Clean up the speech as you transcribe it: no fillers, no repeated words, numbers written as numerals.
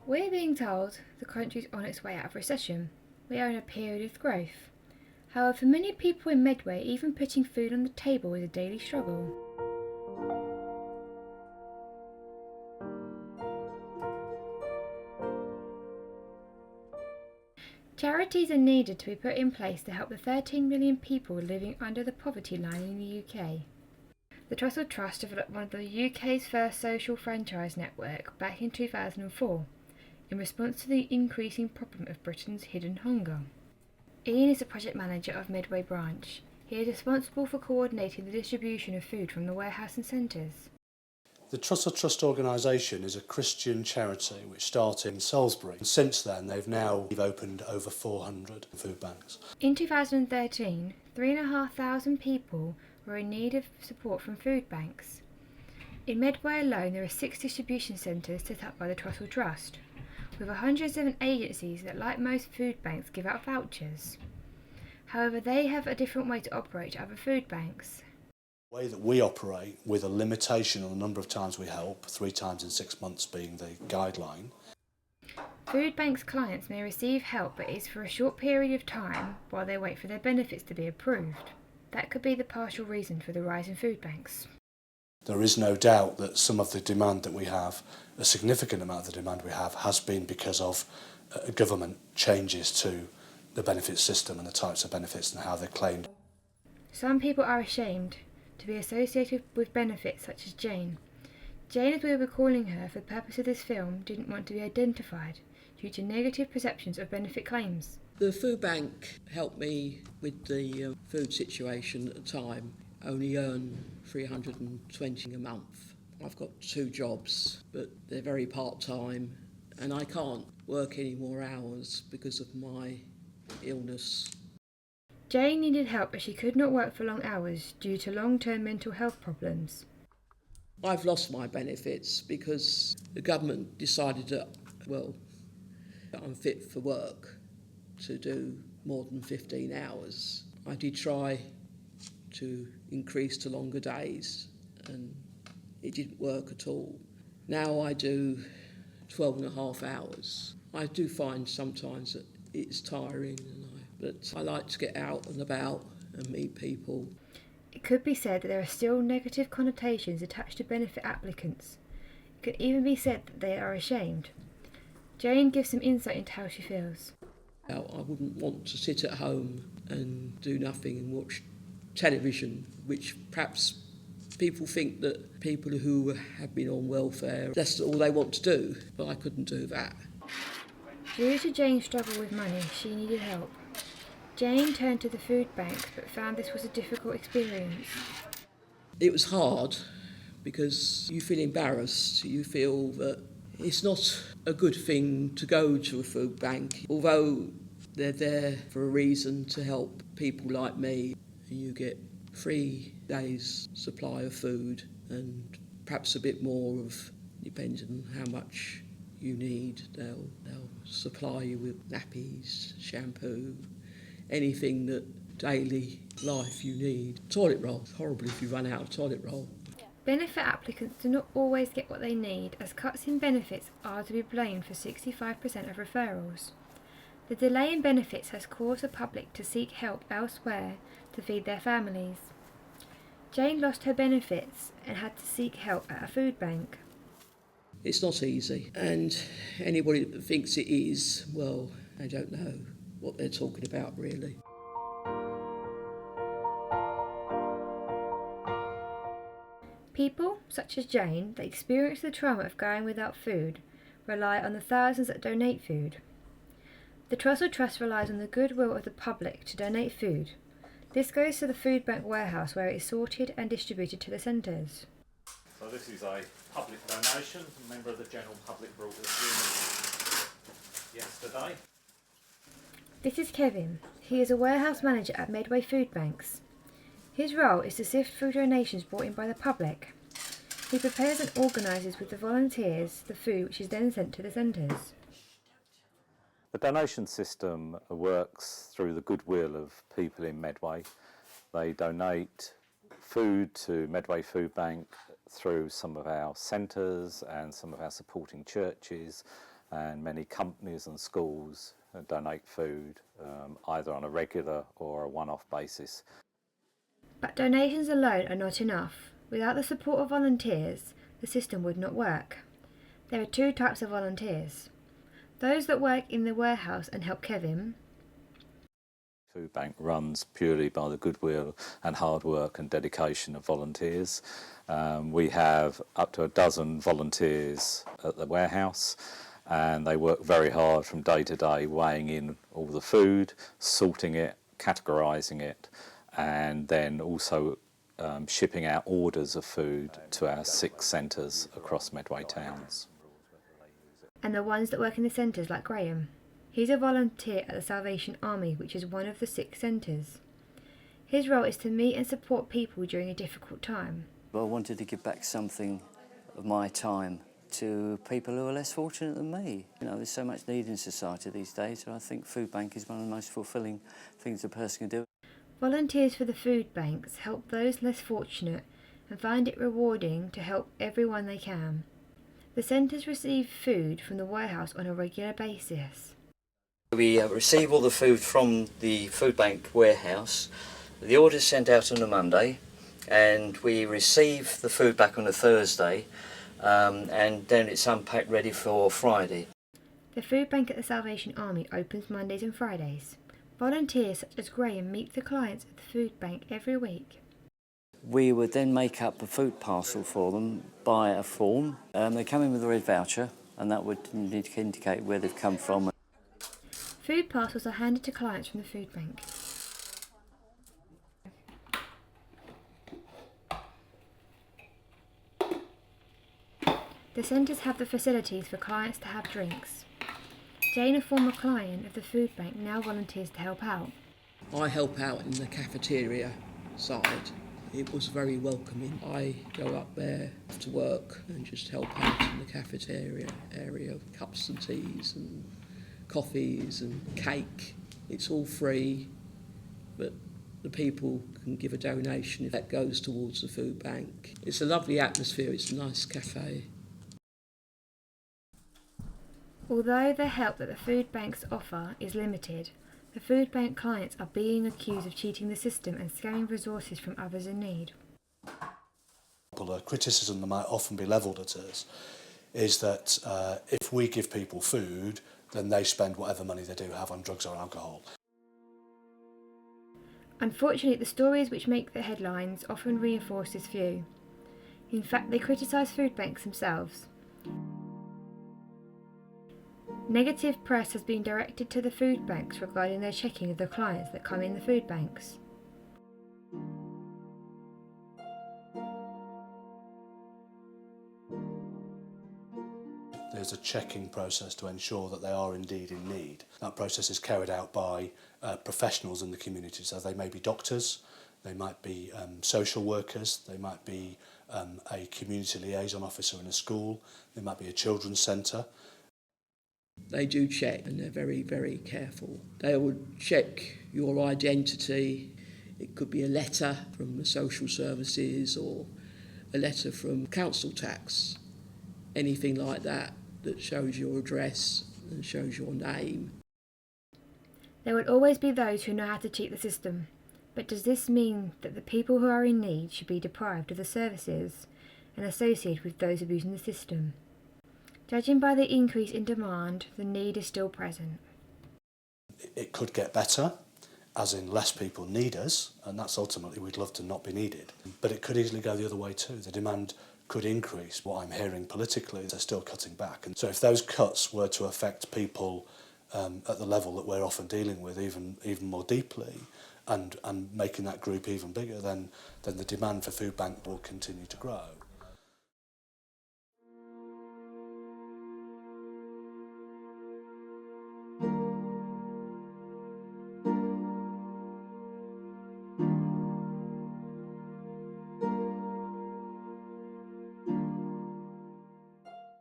We're being told the country's on its way out of recession. We are in a period of growth. However, for many people in Medway, even putting food on the table is a daily struggle. Charities are needed to be put in place to help the 13 million people living under the poverty line in the UK. The Trussell Trust developed one of the UK's first social franchise network back in 2004 in response to the increasing problem of Britain's hidden hunger. Ian is the project manager of Medway branch. He is responsible for coordinating the distribution of food from the warehouse and centres. The Trussell Trust organisation is a Christian charity which started in Salisbury. Since then, they've opened over 400 food banks. In 2013, 3,500 people were in need of support from food banks. In Medway alone, there are 6 distribution centres set up by the Trussell Trust, with 107 agencies that, like most food banks, give out vouchers. However, they have a different way to operate to other food banks. The way that we operate, with a limitation on the number of times we help, 3 times in 6 months being the guideline. Food banks' clients may receive help, but it's for a short period of time while they wait for their benefits to be approved. That could be the partial reason for the rise in food banks. There is no doubt that some of the demand that we have, a significant amount of the demand we have, has been because of government changes to the benefits system and the types of benefits and how they're claimed. Some people are ashamed to be associated with benefits such as Jane. Jane, as we will be calling her for the purpose of this film, didn't want to be identified due to negative perceptions of benefit claims. The food bank helped me with the food situation at the time. I only earn $320 a month. I've got 2 jobs, but they're very part-time, and I can't work any more hours because of my illness. Jane needed help as she could not work for long hours due to long-term mental health problems. I've lost my benefits because the government decided that, I'm fit for work to do more than 15 hours. I did try to increase to longer days and it didn't work at all. Now I do 12 and a half hours. I do find sometimes that it's tiring, but I like to get out and about and meet people. It could be said that there are still negative connotations attached to benefit applicants. It could even be said that they are ashamed. Jane gives some insight into how she feels. I wouldn't want to sit at home and do nothing and watch television, which perhaps people think that people who have been on welfare, that's all they want to do, but I couldn't do that. Due to Jane's struggle with money, she needed help. Jane turned to the food banks but found this was a difficult experience. It was hard because you feel embarrassed, you feel that it's not a good thing to go to a food bank, although they're there for a reason to help people like me. You get 3 days' supply of food and perhaps a bit more of, depending on how much you need. They'll supply you with nappies, shampoo, anything that daily life you need. Toilet roll. It's horrible if you run out of toilet roll. Benefit applicants do not always get what they need, as cuts in benefits are to be blamed for 65% of referrals. The delay in benefits has caused the public to seek help elsewhere to feed their families. Jane lost her benefits and had to seek help at a food bank. It's not easy, and anybody that thinks it is, well, they don't know what they're talking about really. People, such as Jane, that experience the trauma of going without food, rely on the thousands that donate food. The Trussell Trust relies on the goodwill of the public to donate food. This goes to the food bank warehouse where it is sorted and distributed to the centres. So this is a public donation. A member of the general public brought this in yesterday. This is Kevin. He is a warehouse manager at Medway Food Banks. His role is to sift through donations brought in by the public. He prepares and organises with the volunteers the food which is then sent to the centres. The donation system works through the goodwill of people in Medway. They donate food to Medway Food Bank through some of our centres and some of our supporting churches, and many companies and schools donate food either on a regular or a one-off basis. But donations alone are not enough. Without the support of volunteers, the system would not work. There are two types of volunteers. Those that work in the warehouse and help Kevin. Food Bank runs purely by the goodwill and hard work and dedication of volunteers. We have up to a dozen volunteers at the warehouse, and they work very hard from day to day, weighing in all the food, sorting it, categorising it, and then also shipping out orders of food to our 6 centres across Medway towns. And the ones that work in the centres, like Graham. He's a volunteer at the Salvation Army, which is one of the 6 centres. His role is to meet and support people during a difficult time. I wanted to give back something of my time to people who are less fortunate than me. You know, there's so much need in society these days, and I think food bank is one of the most fulfilling things a person can do. Volunteers for the food banks help those less fortunate and find it rewarding to help everyone they can. The centres receive food from the warehouse on a regular basis. We receive all the food from the food bank warehouse. The order's sent out on a Monday, and we receive the food back on a Thursday, and then it's unpacked ready for Friday. The food bank at the Salvation Army opens Mondays and Fridays. Volunteers such as Graham meet the clients at the food bank every week. We would then make up a food parcel for them by a form. They come in with a red voucher, and that would indicate where they've come from. Food parcels are handed to clients from the food bank. The centres have the facilities for clients to have drinks. Jane, a former client of the food bank, now volunteers to help out. I help out in the cafeteria side. It was very welcoming. I go up there after work and just help out in the cafeteria area, cups and teas and coffees and cake. It's all free, but the people can give a donation if that goes towards the food bank. It's a lovely atmosphere, it's a nice cafe. Although the help that the food banks offer is limited, the food bank clients are being accused of cheating the system and scamming resources from others in need. A criticism that might often be levelled at us is that if we give people food, then they spend whatever money they do have on drugs or alcohol. Unfortunately, the stories which make the headlines often reinforce this view. In fact, they criticise food banks themselves. Negative press has been directed to the food banks regarding their checking of the clients that come in the food banks. There's a checking process to ensure that they are indeed in need. That process is carried out by professionals in the community. So they may be doctors, they might be social workers, they might be a community liaison officer in a school, they might be a children's centre. They do check, and they're very, very careful. They would check your identity. It could be a letter from the social services or a letter from council tax, anything like that that shows your address and shows your name. There will always be those who know how to cheat the system, but does this mean that the people who are in need should be deprived of the services and associated with those abusing the system? Judging by the increase in demand, the need is still present. It could get better, as in less people need us, and that's ultimately we'd love to not be needed. But it could easily go the other way too. The demand could increase. What I'm hearing politically is they're still cutting back. And so if those cuts were to affect people at the level that we're often dealing with even more deeply and making that group even bigger, then the demand for food bank will continue to grow.